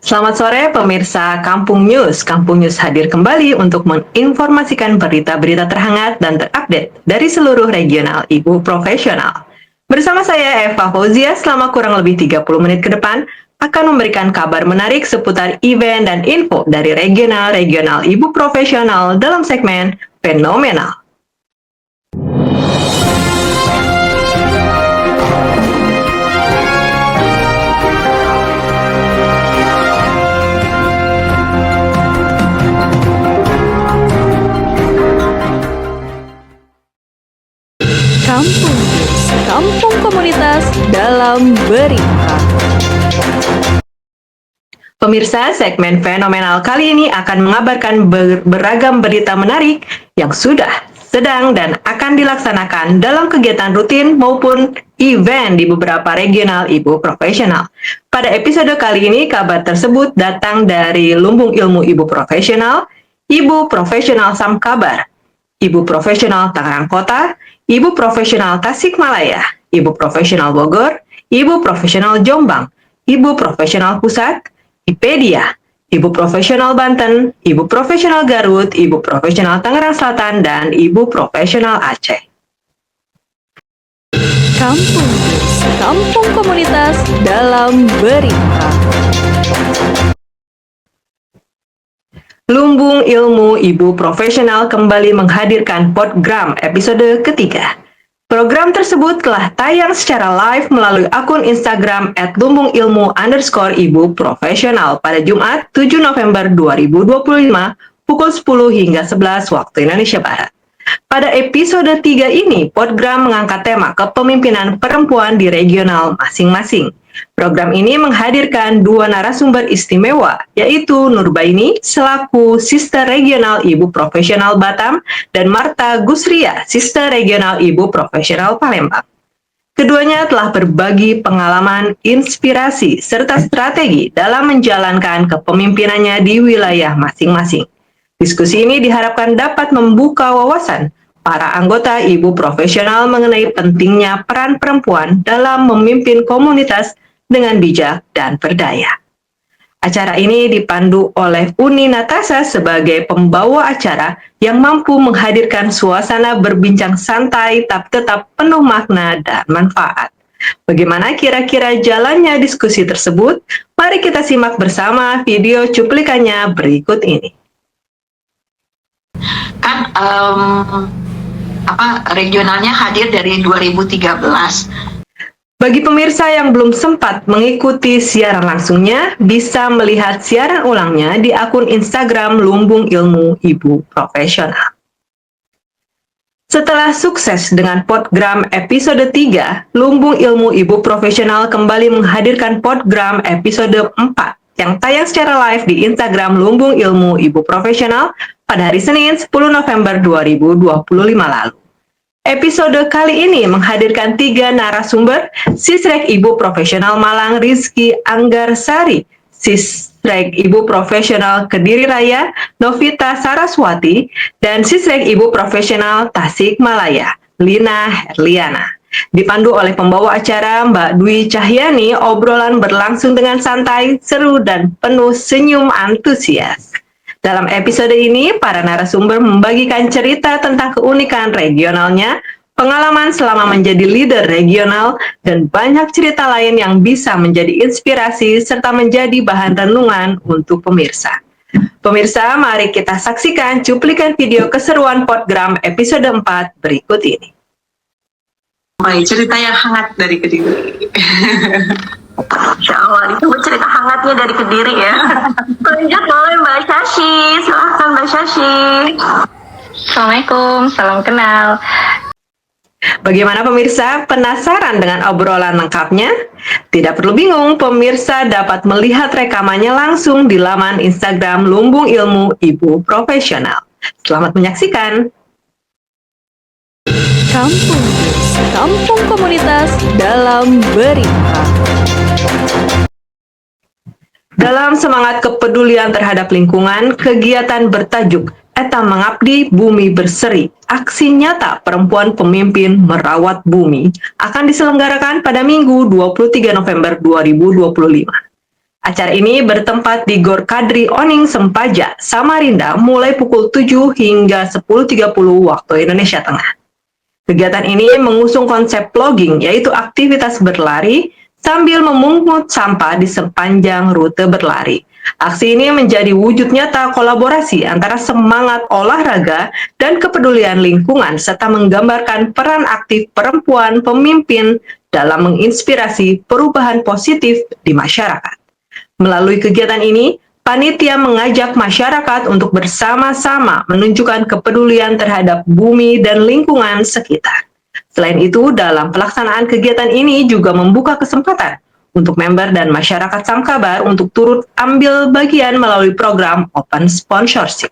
Selamat sore pemirsa Kampung News. Kampung News hadir kembali untuk menginformasikan berita-berita terhangat dan terupdate dari seluruh regional ibu profesional. Bersama saya Eva Fauzia selama kurang lebih 30 menit ke depan akan memberikan kabar menarik seputar event dan info dari regional ibu profesional dalam segmen Fenomenal. Kampung News, kampung komunitas dalam berita. Pemirsa, segmen Fenomenal kali ini akan mengabarkan beragam berita menarik yang sudah, sedang, dan akan dilaksanakan dalam kegiatan rutin maupun event di beberapa regional ibu profesional. Pada episode kali ini, kabar tersebut datang dari Lumbung Ilmu Ibu Profesional, Ibu Profesional Samkabar, Ibu Profesional Tangerang Kota, Ibu Profesional Tasikmalaya, Ibu Profesional Bogor, Ibu Profesional Jombang, Ibu Profesional Pusat, IPedia, Ibu Profesional Banten, Ibu Profesional Garut, Ibu Profesional Tangerang Selatan, dan Ibu Profesional Aceh. Kampung News, kampung komunitas dalam berita. Lumbung Ilmu Ibu Profesional kembali menghadirkan Podgram episode ketiga. Program tersebut telah tayang secara live melalui akun Instagram @lumbungilmu_ibu profesional pada Jumat 7 November 2025 pukul 10 hingga 11 waktu Indonesia Barat. Pada episode 3 ini, Podgram mengangkat tema kepemimpinan perempuan di regional masing-masing. Program ini menghadirkan dua narasumber istimewa, yaitu Nurbaini selaku Sister Regional Ibu Profesional Batam dan Marta Gusria, Sister Regional Ibu Profesional Palembang. Keduanya telah berbagi pengalaman, inspirasi, serta strategi dalam menjalankan kepemimpinannya di wilayah masing-masing. Diskusi ini diharapkan dapat membuka wawasan para anggota ibu profesional mengenai pentingnya peran perempuan dalam memimpin komunitas dengan bijak dan berdaya. Acara ini dipandu oleh Uni Natasa sebagai pembawa acara yang mampu menghadirkan suasana berbincang santai tapi tetap penuh makna dan manfaat. Bagaimana kira-kira jalannya diskusi tersebut? Mari kita simak bersama video cuplikannya berikut ini. Kan regionalnya hadir dari 2013. Bagi pemirsa yang belum sempat mengikuti siaran langsungnya, bisa melihat siaran ulangnya di akun Instagram Lumbung Ilmu Ibu Profesional. Setelah sukses dengan Podgram episode 3, Lumbung Ilmu Ibu Profesional kembali menghadirkan Podgram episode 4 yang tayang secara live di Instagram Lumbung Ilmu Ibu Profesional pada hari Senin 10 November 2025 lalu. Episode kali ini menghadirkan 3 narasumber, Sisrek Ibu Profesional Malang Rizky Anggarsari, Sisrek Ibu Profesional Kediri Raya Novita Saraswati, dan Sisrek Ibu Profesional Tasikmalaya Lina Herliana. Dipandu oleh pembawa acara Mbak Dwi Cahyani, obrolan berlangsung dengan santai, seru, dan penuh senyum antusias. Dalam episode ini, para narasumber membagikan cerita tentang keunikan regionalnya, pengalaman selama menjadi leader regional, dan banyak cerita lain yang bisa menjadi inspirasi serta menjadi bahan renungan untuk pemirsa. Pemirsa, mari kita saksikan cuplikan video keseruan Podgram episode 4 berikut ini. Baik, cerita yang hangat dari Kediri. Insya Allah, itu cerita hangatnya dari Kediri ya. Lanjut oleh Mbak Shashi. Silahkan Mbak Shashi. Assalamualaikum, salam kenal. Bagaimana pemirsa? Penasaran dengan obrolan lengkapnya? Tidak perlu bingung, pemirsa dapat melihat rekamannya langsung di laman Instagram Lumbung Ilmu Ibu Profesional. Selamat menyaksikan. Kampung Girs, kampung komunitas dalam berita. Dalam semangat kepedulian terhadap lingkungan, kegiatan bertajuk Eta Mengabdi Bumi Berseri, aksi nyata perempuan pemimpin merawat bumi, akan diselenggarakan pada Minggu 23 November 2025. Acara ini bertempat di Gor Kadri Oning Sempaja, Samarinda, mulai pukul 7 hingga 10.30 waktu Indonesia Tengah. Kegiatan ini mengusung konsep plogging, yaitu aktivitas berlari sambil memungut sampah di sepanjang rute berlari. Aksi ini menjadi wujud nyata kolaborasi antara semangat olahraga dan kepedulian lingkungan, serta menggambarkan peran aktif perempuan pemimpin dalam menginspirasi perubahan positif di masyarakat. Melalui kegiatan ini, panitia mengajak masyarakat untuk bersama-sama menunjukkan kepedulian terhadap bumi dan lingkungan sekitar. Selain itu, dalam pelaksanaan kegiatan ini juga membuka kesempatan untuk member dan masyarakat Samkabar untuk turut ambil bagian melalui program Open Sponsorship.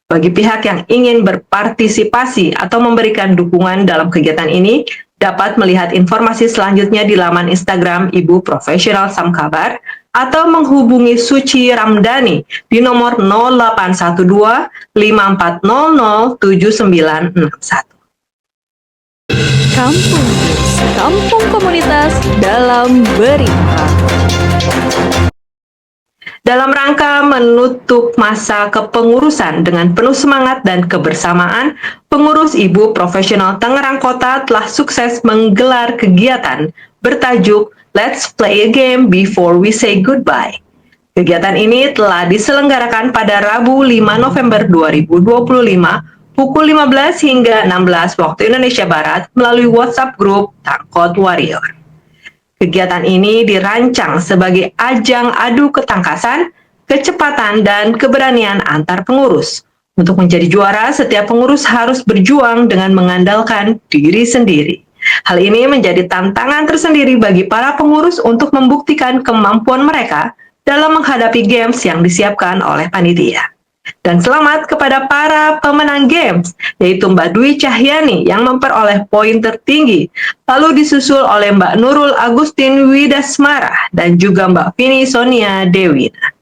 Bagi pihak yang ingin berpartisipasi atau memberikan dukungan dalam kegiatan ini, dapat melihat informasi selanjutnya di laman Instagram Ibu Profesional Samkabar atau menghubungi Suci Ramdhani di nomor 0812 5400 7961. Kampung Girs, kampung komunitas dalam berita. Dalam rangka menutup masa kepengurusan dengan penuh semangat dan kebersamaan, pengurus Ibu Profesional Tangerang Kota telah sukses menggelar kegiatan bertajuk Let's Play a Game Before We Say Goodbye. Kegiatan ini telah diselenggarakan pada Rabu 5 November 2025 pukul 15 hingga 16 waktu Indonesia Barat melalui WhatsApp grup Tangkot Warrior. Kegiatan ini dirancang sebagai ajang adu ketangkasan, kecepatan, dan keberanian antar pengurus. Untuk menjadi juara, setiap pengurus harus berjuang dengan mengandalkan diri sendiri. Hal ini menjadi tantangan tersendiri bagi para pengurus untuk membuktikan kemampuan mereka dalam menghadapi games yang disiapkan oleh panitia. Dan selamat kepada para pemenang games, yaitu Mbak Dwi Cahyani yang memperoleh poin tertinggi, lalu disusul oleh Mbak Nurul Agustin Widasmara dan juga Mbak Vini Sonia Dewina.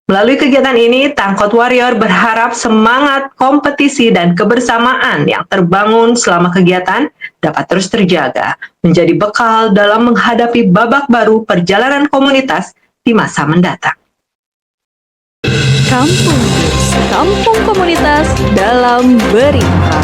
Melalui kegiatan ini, Tangkot Warrior berharap semangat kompetisi dan kebersamaan yang terbangun selama kegiatan dapat terus terjaga, menjadi bekal dalam menghadapi babak baru perjalanan komunitas di masa mendatang. Kampung Girs, kampung komunitas dalam berita.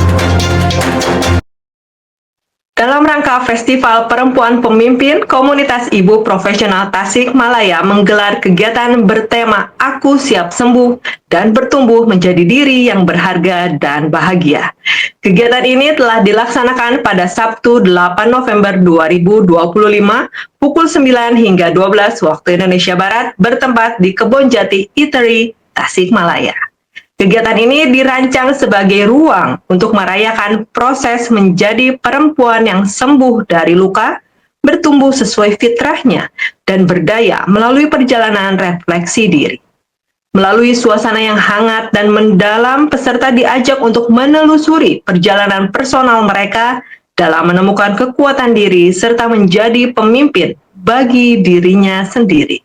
Dalam rangka Festival Perempuan Pemimpin, Komunitas Ibu Profesional Tasikmalaya menggelar kegiatan bertema Aku Siap Sembuh dan Bertumbuh Menjadi Diri yang Berharga dan Bahagia. Kegiatan ini telah dilaksanakan pada Sabtu 8 November 2025 pukul 9 hingga 12 waktu Indonesia Barat bertempat di Kebon Jati Eatery, Tasikmalaya. Kegiatan ini dirancang sebagai ruang untuk merayakan proses menjadi perempuan yang sembuh dari luka, bertumbuh sesuai fitrahnya, dan berdaya melalui perjalanan refleksi diri. Melalui suasana yang hangat dan mendalam, peserta diajak untuk menelusuri perjalanan personal mereka dalam menemukan kekuatan diri serta menjadi pemimpin bagi dirinya sendiri.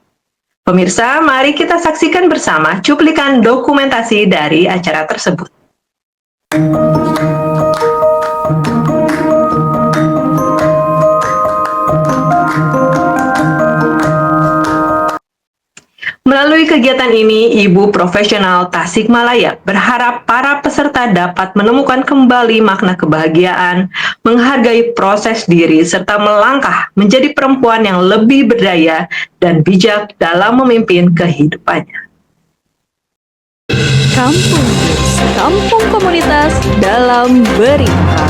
Pemirsa, mari kita saksikan bersama cuplikan dokumentasi dari acara tersebut. Melalui kegiatan ini, Ibu Profesional Tasikmalaya berharap para peserta dapat menemukan kembali makna kebahagiaan, menghargai proses diri, serta melangkah menjadi perempuan yang lebih berdaya dan bijak dalam memimpin kehidupannya. Kampung Bus, kampung komunitas dalam berita.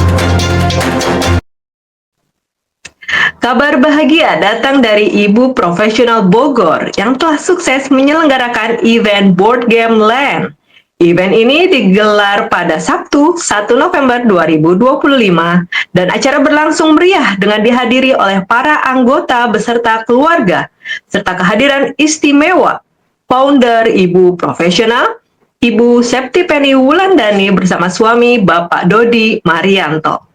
Kabar bahagia datang dari Ibu Profesional Bogor yang telah sukses menyelenggarakan event Board Game Land. Event ini digelar pada Sabtu, 1 November 2025 dan acara berlangsung meriah dengan dihadiri oleh para anggota beserta keluarga serta kehadiran istimewa founder Ibu Profesional, Ibu Septipeni Wulandani bersama suami Bapak Dodi Marianto.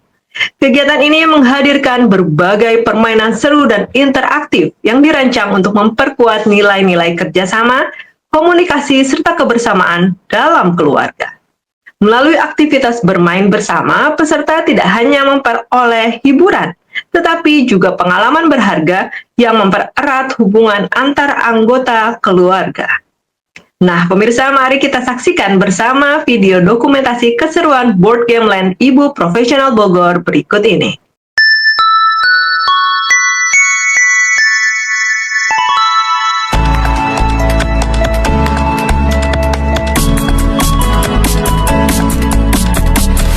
Kegiatan ini menghadirkan berbagai permainan seru dan interaktif yang dirancang untuk memperkuat nilai-nilai kerjasama, komunikasi, serta kebersamaan dalam keluarga. Melalui aktivitas bermain bersama, peserta tidak hanya memperoleh hiburan, tetapi juga pengalaman berharga yang mempererat hubungan antar anggota keluarga. Nah, pemirsa, mari kita saksikan bersama video dokumentasi keseruan Board Game Land Ibu Profesional Bogor berikut ini.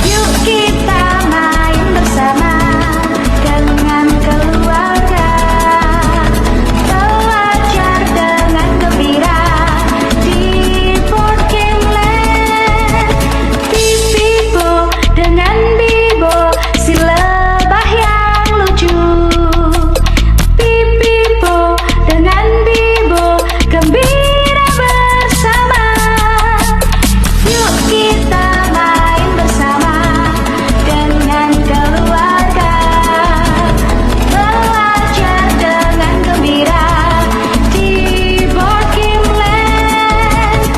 Yuk kita main bersama dengan keluarga, belajar dengan gembira di Board Game Land. Bibo dengan Bibo si lebah yang lucu. Bibo dengan Bibo gembira bersama. Yuk kita main bersama dengan keluarga, belajar dengan gembira di Board Game Land.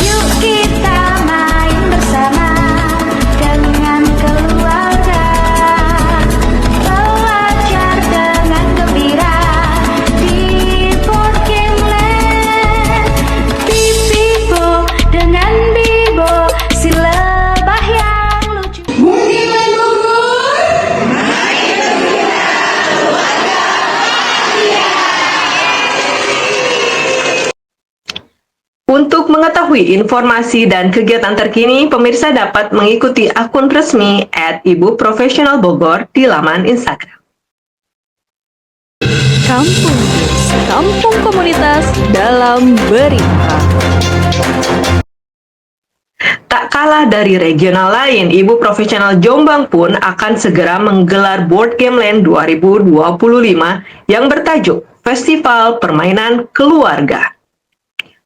Yuk kita main bersama dengan keluarga, belajar dengan gembira di Board Game Land. Bibo dengan Bibo si lebah yang lucu. Untuk mengetahui informasi dan kegiatan terkini, pemirsa dapat mengikuti akun resmi @Ibu Profesional Bogor di laman Instagram. Kampung Bus, kampung komunitas dalam berita. Tak kalah dari regional lain, Ibu Profesional Jombang pun akan segera menggelar Board Game Land 2025 yang bertajuk Festival Permainan Keluarga.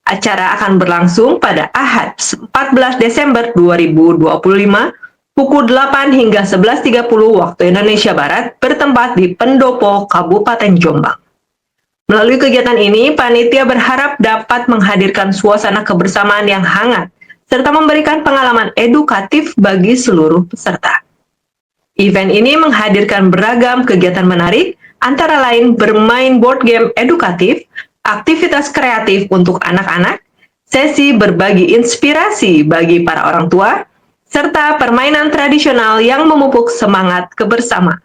Acara akan berlangsung pada Ahad 14 Desember 2025 pukul 8 hingga 11.30 waktu Indonesia Barat bertempat di Pendopo, Kabupaten Jombang. Melalui kegiatan ini, panitia berharap dapat menghadirkan suasana kebersamaan yang hangat serta memberikan pengalaman edukatif bagi seluruh peserta. Event ini menghadirkan beragam kegiatan menarik, antara lain bermain board game edukatif, aktivitas kreatif untuk anak-anak, sesi berbagi inspirasi bagi para orang tua, serta permainan tradisional yang memupuk semangat kebersamaan.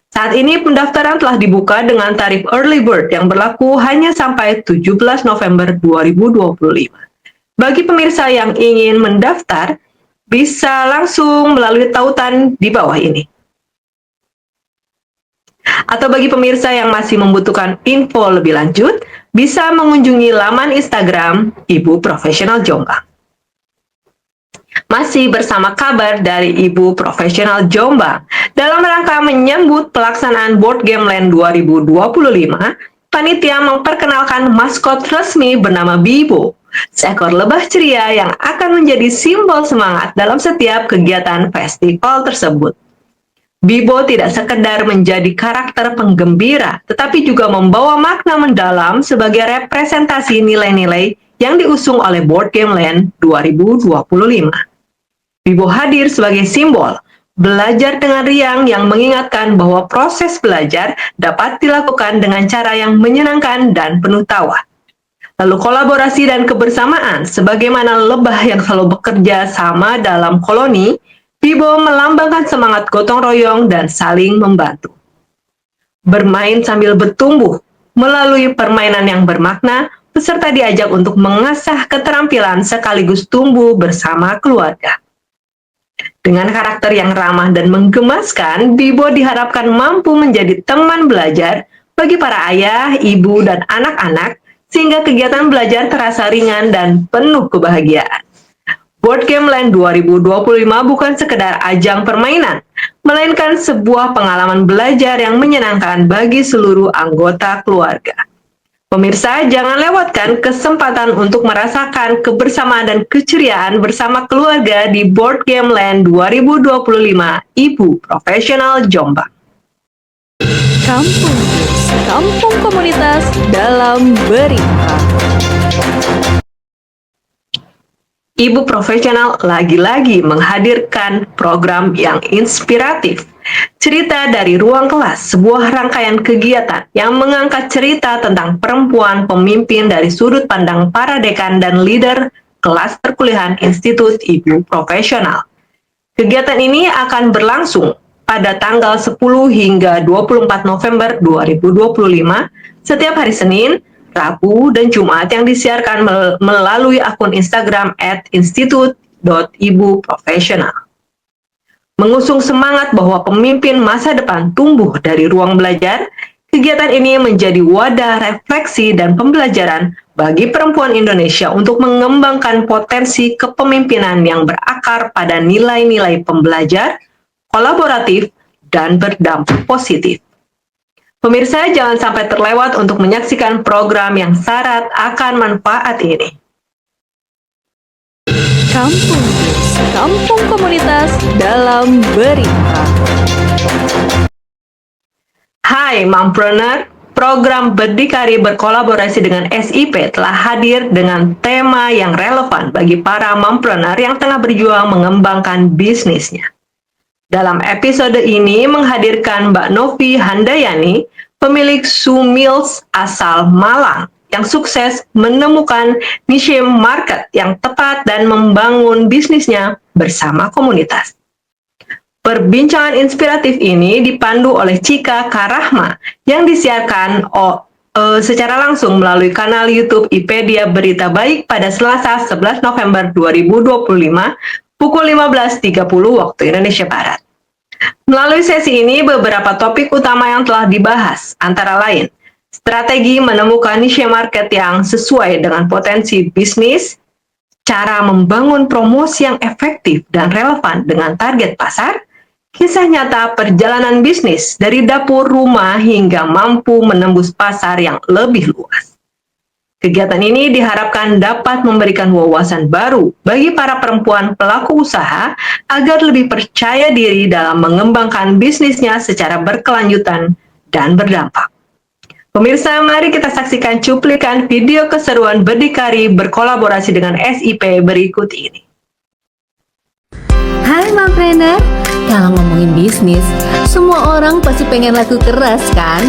Saat ini pendaftaran telah dibuka dengan tarif early bird yang berlaku hanya sampai 17 November 2025. Bagi pemirsa yang ingin mendaftar, bisa langsung melalui tautan di bawah ini. Atau bagi pemirsa yang masih membutuhkan info lebih lanjut, bisa mengunjungi laman Instagram Ibu Profesional Jombang. Masih bersama kabar dari Ibu Profesional Jombang, dalam rangka menyambut pelaksanaan Board Game Land 2025, panitia memperkenalkan maskot resmi bernama Bibo, seekor lebah ceria yang akan menjadi simbol semangat dalam setiap kegiatan festival tersebut. Bibo tidak sekedar menjadi karakter penggembira, tetapi juga membawa makna mendalam sebagai representasi nilai-nilai yang diusung oleh Board Game Land 2025. Bibo hadir sebagai simbol belajar dengan riang yang mengingatkan bahwa proses belajar dapat dilakukan dengan cara yang menyenangkan dan penuh tawa. Lalu kolaborasi dan kebersamaan, sebagaimana lebah yang selalu bekerja sama dalam koloni, Bibo melambangkan semangat gotong royong dan saling membantu. Bermain sambil bertumbuh, melalui permainan yang bermakna, peserta diajak untuk mengasah keterampilan sekaligus tumbuh bersama keluarga. Dengan karakter yang ramah dan menggemaskan, Bibo diharapkan mampu menjadi teman belajar bagi para ayah, ibu, dan anak-anak, sehingga kegiatan belajar terasa ringan dan penuh kebahagiaan. Board Game Land 2025 bukan sekedar ajang permainan, melainkan sebuah pengalaman belajar yang menyenangkan bagi seluruh anggota keluarga. Pemirsa, jangan lewatkan kesempatan untuk merasakan kebersamaan dan keceriaan bersama keluarga di Board Game Land 2025 Ibu Profesional Jombang. Kampung Bus, kampung komunitas dalam berita. Ibu Profesional lagi-lagi menghadirkan program yang inspiratif. Cerita dari Ruang Kelas, sebuah rangkaian kegiatan yang mengangkat cerita tentang perempuan pemimpin dari sudut pandang para dekan dan leader kelas perkuliahan Institut Ibu Profesional. Kegiatan ini akan berlangsung pada tanggal 10 hingga 24 November 2025 setiap hari Senin, Rabu, dan Jumat yang disiarkan melalui akun Instagram @institut.ibuprofesional. Mengusung semangat bahwa pemimpin masa depan tumbuh dari ruang belajar, kegiatan ini menjadi wadah refleksi dan pembelajaran bagi perempuan Indonesia untuk mengembangkan potensi kepemimpinan yang berakar pada nilai-nilai pembelajar, kolaboratif, dan berdampak positif. Pemirsa, jangan sampai terlewat untuk menyaksikan program yang syarat akan manfaat ini. Kampung Bus, kampung komunitas dalam berita. Hai Mompreneur, program Berdikari berkolaborasi dengan SIP telah hadir dengan tema yang relevan bagi para mompreneur yang tengah berjuang mengembangkan bisnisnya. Dalam episode ini menghadirkan Mbak Novi Handayani, pemilik Sumills asal Malang, yang sukses menemukan niche market yang tepat dan membangun bisnisnya bersama komunitas. Perbincangan inspiratif ini dipandu oleh Cika Karahma yang disiarkan secara langsung melalui kanal YouTube IPedia Berita Baik pada Selasa 11 November 2025 pukul 15.30 waktu Indonesia Barat. Melalui sesi ini, beberapa topik utama yang telah dibahas, antara lain, strategi menemukan niche market yang sesuai dengan potensi bisnis, cara membangun promosi yang efektif dan relevan dengan target pasar, kisah nyata perjalanan bisnis dari dapur rumah hingga mampu menembus pasar yang lebih luas. Kegiatan ini diharapkan dapat memberikan wawasan baru bagi para perempuan pelaku usaha agar lebih percaya diri dalam mengembangkan bisnisnya secara berkelanjutan dan berdampak. Pemirsa, mari kita saksikan cuplikan video keseruan Berdikari berkolaborasi dengan SIP berikut ini. Hai Mompreneur, kalau ngomongin bisnis, semua orang pasti pengen laku keras kan?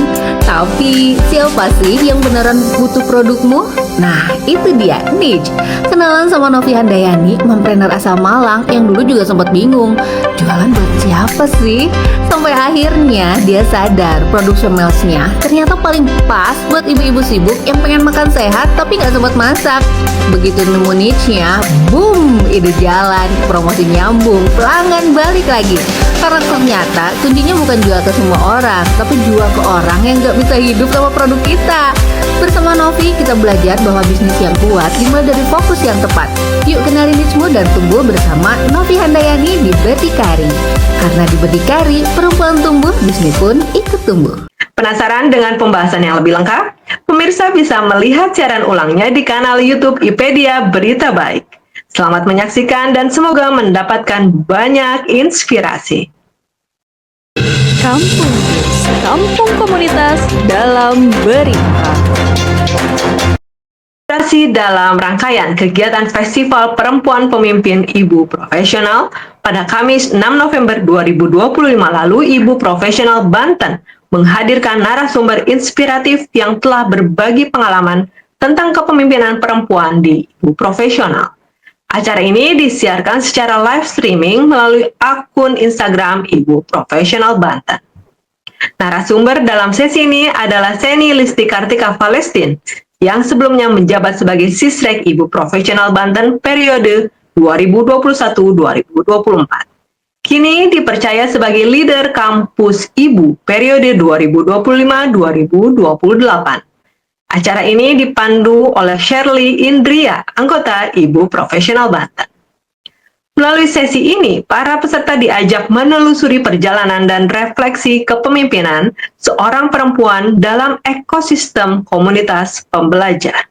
Tapi siapa sih yang beneran butuh produkmu? Nah, itu dia, niche. Kenalan sama Novi Handayani, mompreneur asal Malang yang dulu juga sempat bingung, jualan buat siapa sih? Sampai akhirnya dia sadar produk Sumills-nya ternyata paling pas buat ibu-ibu sibuk yang pengen makan sehat tapi nggak sempat masak. Begitu nemu niche-nya, boom, ide jalan, promosi nyambung, pelanggan balik lagi. Karena ternyata kuncinya bukan jual ke semua orang, tapi jual ke orang yang gak bisa hidup sama produk kita. Bersama Novi, kita belajar bahwa bisnis yang kuat dimulai dari fokus yang tepat. Yuk kenali niche-mu dan tumbuh bersama Novi Handayani di Berdikari. Karena di Berdikari, perempuan tumbuh, bisnis pun ikut tumbuh. Penasaran dengan pembahasan yang lebih lengkap? Pemirsa bisa melihat siaran ulangnya di kanal YouTube IPedia Berita Baik. Selamat menyaksikan dan semoga mendapatkan banyak inspirasi. Kampung Bus, kampung komunitas dalam berita. Dalam rangkaian kegiatan Festival Perempuan Pemimpin Ibu Profesional pada Kamis 6 November 2025 lalu, Ibu Profesional Banten menghadirkan narasumber inspiratif yang telah berbagi pengalaman tentang kepemimpinan perempuan di Ibu Profesional. Acara ini disiarkan secara live streaming melalui akun Instagram Ibu Profesional Banten. Narasumber dalam sesi ini adalah Seni Listi Kartika Valestin, yang sebelumnya menjabat sebagai Sisrek Ibu Profesional Banten periode 2021-2024. Kini dipercaya sebagai leader kampus Ibu periode 2025-2028. Acara ini dipandu oleh Shirley Indria, anggota Ibu Profesional Banten. Melalui sesi ini, para peserta diajak menelusuri perjalanan dan refleksi kepemimpinan seorang perempuan dalam ekosistem komunitas pembelajar.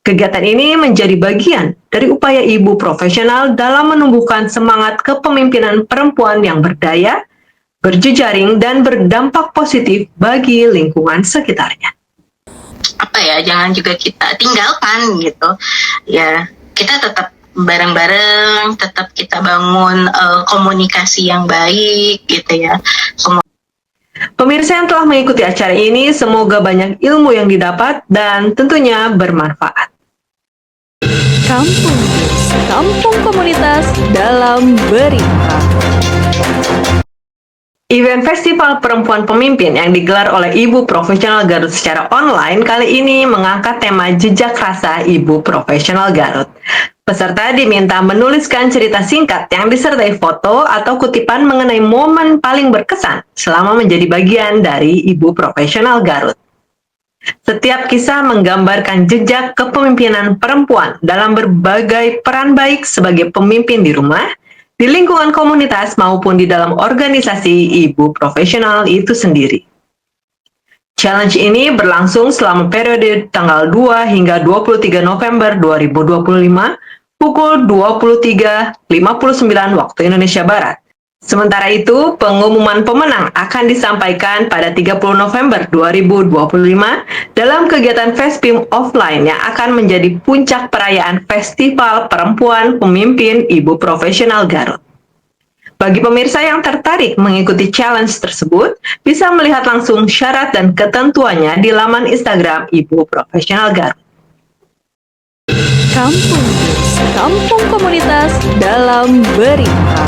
Kegiatan ini menjadi bagian dari upaya Ibu Profesional dalam menumbuhkan semangat kepemimpinan perempuan yang berdaya, berjejaring, dan berdampak positif bagi lingkungan sekitarnya. Jangan juga kita tinggalkan gitu. Ya, kita tetap bareng-bareng, tetap kita bangun komunikasi yang baik gitu ya. Pemirsa yang telah mengikuti acara ini, semoga banyak ilmu yang didapat dan tentunya bermanfaat. Kampung Biz, kampung komunitas dalam berita. Event Festival Perempuan Pemimpin yang digelar oleh Ibu Profesional Garut secara online kali ini mengangkat tema jejak rasa Ibu Profesional Garut. Peserta diminta menuliskan cerita singkat yang disertai foto atau kutipan mengenai momen paling berkesan selama menjadi bagian dari Ibu Profesional Garut. Setiap kisah menggambarkan jejak kepemimpinan perempuan dalam berbagai peran baik sebagai pemimpin di rumah, di lingkungan komunitas maupun di dalam organisasi Ibu Profesional itu sendiri. Challenge ini berlangsung selama periode tanggal 2 hingga 23 November 2025 pukul 23.59 waktu Indonesia Barat. Sementara itu, pengumuman pemenang akan disampaikan pada 30 November 2025 dalam kegiatan Fespim offline yang akan menjadi puncak perayaan Festival Perempuan Pemimpin Ibu Profesional Garut. Bagi pemirsa yang tertarik mengikuti challenge tersebut, bisa melihat langsung syarat dan ketentuannya di laman Instagram Ibu Profesional Garut. Kampung Biz, kampung komunitas dalam berita.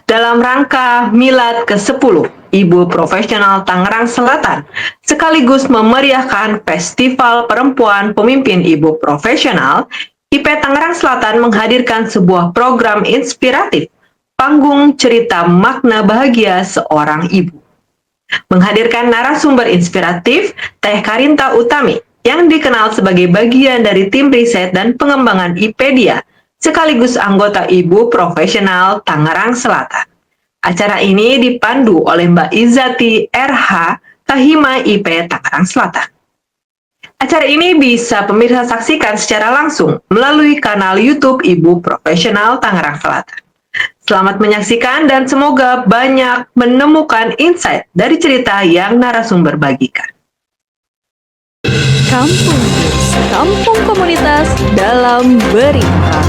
Dalam rangka Milad ke-10 Ibu Profesional Tangerang Selatan, sekaligus memeriahkan Festival Perempuan Pemimpin Ibu Profesional, IP Tangerang Selatan menghadirkan sebuah program inspiratif, Panggung Cerita Makna Bahagia Seorang Ibu. Menghadirkan narasumber inspiratif, Teh Karinta Utami, yang dikenal sebagai bagian dari tim riset dan pengembangan IPedia, sekaligus anggota Ibu Profesional Tangerang Selatan. Acara ini dipandu oleh Mbak Izati RH, Kahima IP Tangerang Selatan. Acara ini bisa pemirsa saksikan secara langsung melalui kanal YouTube Ibu Profesional Tangerang Selatan. Selamat menyaksikan dan semoga banyak menemukan insight dari cerita yang narasumber bagikan. Kampung Biz, kampung komunitas dalam berita.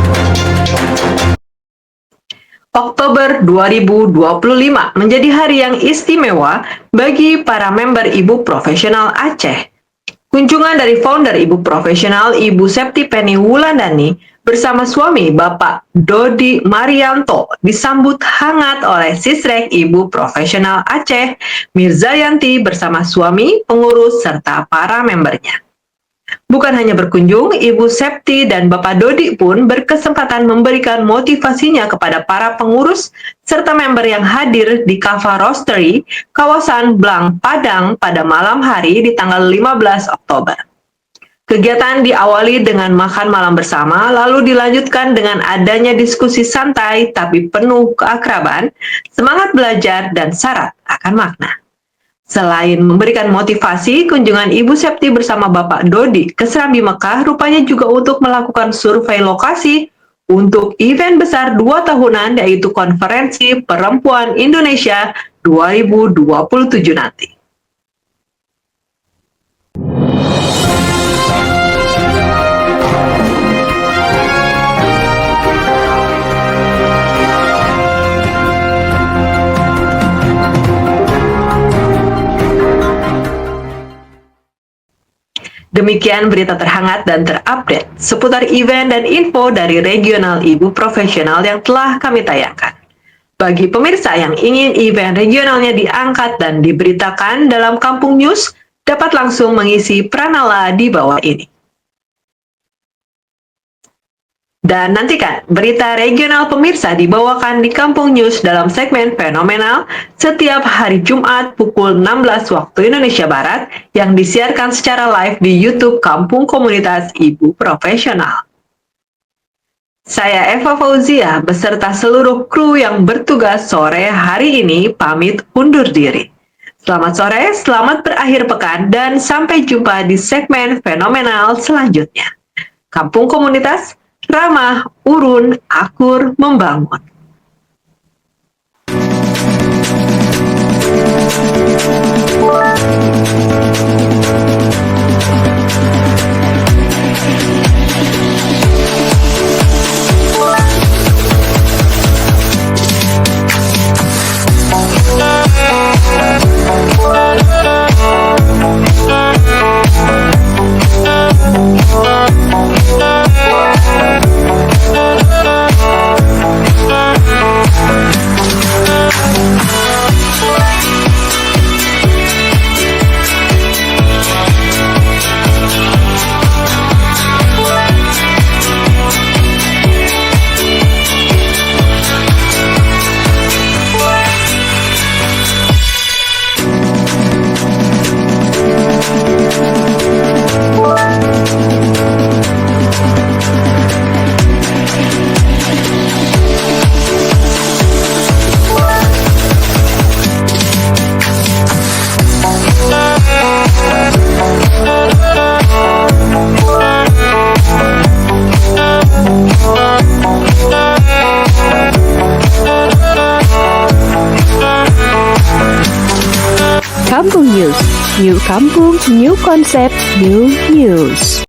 Oktober 2025 menjadi hari yang istimewa bagi para member Ibu Profesional Aceh. Kunjungan dari founder Ibu Profesional Ibu Septi Penny Wulandani bersama suami Bapak Dodi Marianto disambut hangat oleh Sisrek Ibu Profesional Aceh, Mirzayanti bersama suami, pengurus, serta para membernya. Bukan hanya berkunjung, Ibu Septi dan Bapak Dodi pun berkesempatan memberikan motivasinya kepada para pengurus serta member yang hadir di Kava Roastery, kawasan Blang, Padang pada malam hari di tanggal 15 Oktober. Kegiatan diawali dengan makan malam bersama, lalu dilanjutkan dengan adanya diskusi santai tapi penuh keakraban, semangat belajar, dan syarat akan makna. Selain memberikan motivasi, kunjungan Ibu Septi bersama Bapak Dodi ke Serambi Mekah rupanya juga untuk melakukan survei lokasi untuk event besar 2 tahunan yaitu Konferensi Perempuan Indonesia 2027 nanti. Demikian berita terhangat dan terupdate seputar event dan info dari regional ibu profesional yang telah kami tayangkan. Bagi pemirsa yang ingin event regionalnya diangkat dan diberitakan dalam Kampung News, dapat langsung mengisi pranala di bawah ini. Dan nantikan berita regional pemirsa dibawakan di Kampung News dalam segmen Fenomenal setiap hari Jumat pukul 16 waktu Indonesia Barat yang disiarkan secara live di YouTube Kampung Komunitas Ibu Profesional. Saya Eva Fauzia beserta seluruh kru yang bertugas sore hari ini pamit undur diri. Selamat sore, selamat berakhir pekan, dan sampai jumpa di segmen Fenomenal selanjutnya. Kampung Komunitas, ramah, urun, akur, membangun. Kampung News, new kampung, new konsep, new news.